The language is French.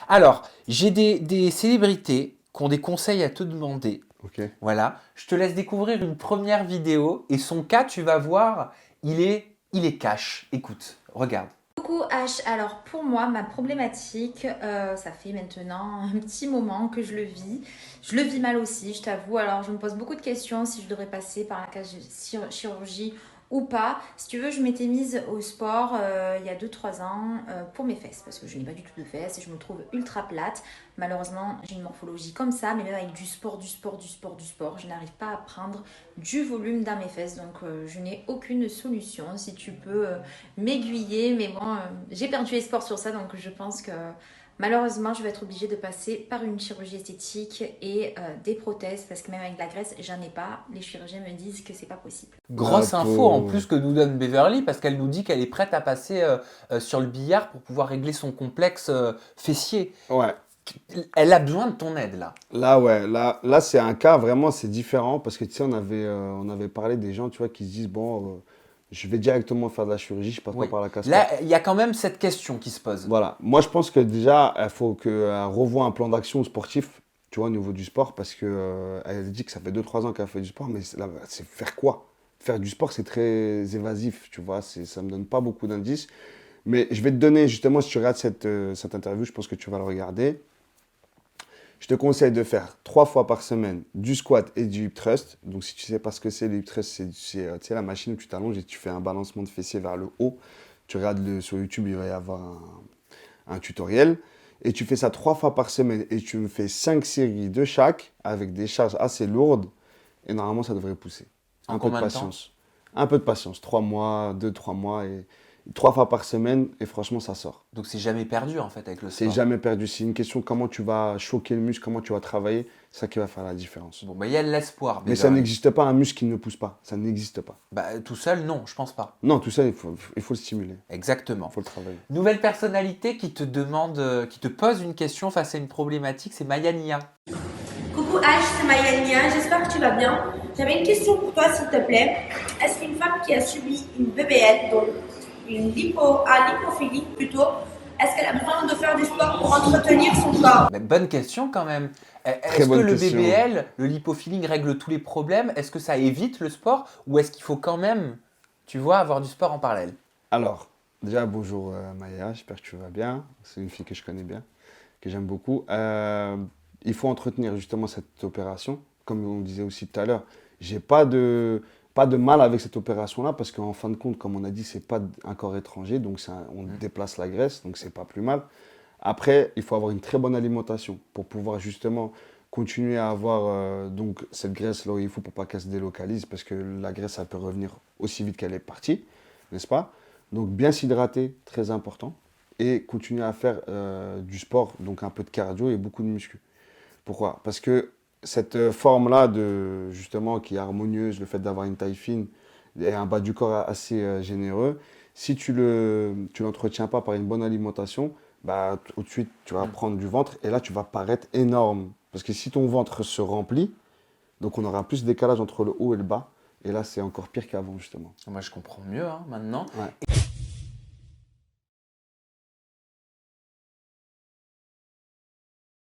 Alors, j'ai des célébrités qui ont des conseils à te demander. Ok. Voilà, je te laisse découvrir une première vidéo et son cas, tu vas voir, il est cash. Écoute, regarde. Coucou H, alors pour moi ma problématique, ça fait maintenant un petit moment que je le vis. Je le vis mal aussi, je t'avoue. Alors je me pose beaucoup de questions si je devrais passer par la case chirurgie ou pas. Si tu veux, je m'étais mise au sport il y a 2-3 ans pour mes fesses parce que je n'ai pas du tout de fesses et je me trouve ultra plate. Malheureusement, j'ai une morphologie comme ça, mais même avec du sport, je n'arrive pas à prendre du volume dans mes fesses. Donc je n'ai aucune solution. Si tu peux m'aiguiller, mais bon, j'ai perdu espoir sur ça, donc je pense que malheureusement, je vais être obligée de passer par une chirurgie esthétique et des prothèses, parce que même avec de la graisse, j'en ai pas. Les chirurgiens me disent que c'est pas possible. Grosse Ah, info en plus que nous donne Beverly parce qu'elle nous dit qu'elle est prête à passer sur le billard pour pouvoir régler son complexe fessier. Ouais. Elle a besoin de ton aide là. Là, ouais, là c'est un cas vraiment, c'est différent parce que tu sais, on avait parlé des gens, tu vois, qui se disent, bon, je vais directement faire de la chirurgie, je passe Oui. pas par la casquette. Là, il y a quand même cette question qui se pose. Voilà. Moi, je pense que déjà, il faut qu'elle revoie un plan d'action sportif, tu vois, au niveau du sport, parce que elle dit que ça fait 2-3 ans qu'elle fait du sport, mais là, c'est faire quoi? Faire du sport, c'est très évasif, tu vois, ça me donne pas beaucoup d'indices. Mais je vais te donner, justement, si tu regardes cette interview, je pense que tu vas le regarder. Je te conseille de faire 3 fois par semaine du squat et du hip thrust. Donc, si tu ne sais pas ce que c'est, le hip thrust, c'est tu sais, la machine où tu t'allonges et tu fais un balancement de fessier vers le haut. Tu regardes sur YouTube, il va y avoir un tutoriel. Et tu fais ça 3 fois par semaine et tu me fais 5 séries de chaque avec des charges assez lourdes. Et normalement, ça devrait pousser. En Un peu de combien de temps? patience. Un peu de patience. 3 mois, 2-3 mois et 3 fois par semaine. Et franchement, ça sort. Donc c'est jamais perdu en fait avec le C'est sport. jamais perdu. C'est une question comment tu vas choquer le muscle, comment tu vas travailler. C'est ça qui va faire la différence. Bon, bah il y a de l'espoir. Mais ça Beverly. n'existe pas un muscle qui ne pousse pas. Ça n'existe pas. Bah, tout seul, non, je pense pas. Non, tout ça, il faut le stimuler. Exactement. Il faut le travailler. Nouvelle personnalité qui te demande, qui te pose une question face à une problématique, c'est Maya Nia. Coucou H, c'est Maya Nia, j'espère que tu vas bien. J'avais une question pour toi s'il te plaît. Est-ce qu'une femme qui a subi une BBL, donc une lipophilie plutôt, est-ce qu'elle a besoin de faire du sport pour entretenir son corps? Mais bonne question quand même. Très Est-ce que bonne le question. BBL, le lipofilling règle tous les problèmes? Est-ce que ça évite le sport? Ou est-ce qu'il faut quand même, tu vois, avoir du sport en parallèle? Alors, déjà, bonjour Maya, j'espère que tu vas bien. C'est une fille que je connais bien, que j'aime beaucoup. Il faut entretenir justement cette opération. Comme on disait aussi tout à l'heure, j'ai pas de mal avec cette opération-là parce qu'en fin de compte, comme on a dit, c'est pas un corps étranger, donc on déplace la graisse, donc c'est pas plus mal. Après, il faut avoir une très bonne alimentation pour pouvoir justement continuer à avoir donc cette graisse là où il faut pour pas qu'elle se délocalise parce que la graisse, elle peut revenir aussi vite qu'elle est partie, n'est-ce pas? Donc bien s'hydrater, très important, et continuer à faire du sport, donc un peu de cardio et beaucoup de muscu. Pourquoi? Parce que cette forme-là, justement, qui est harmonieuse, le fait d'avoir une taille fine et un bas du corps assez généreux, si tu l'entretiens pas par une bonne alimentation, bah, tout de suite, tu vas prendre du ventre et là, tu vas paraître énorme. Parce que si ton ventre se remplit, donc on aura plus de décalage entre le haut et le bas, et là, c'est encore pire qu'avant, justement. Moi, je comprends mieux hein, maintenant. Ouais.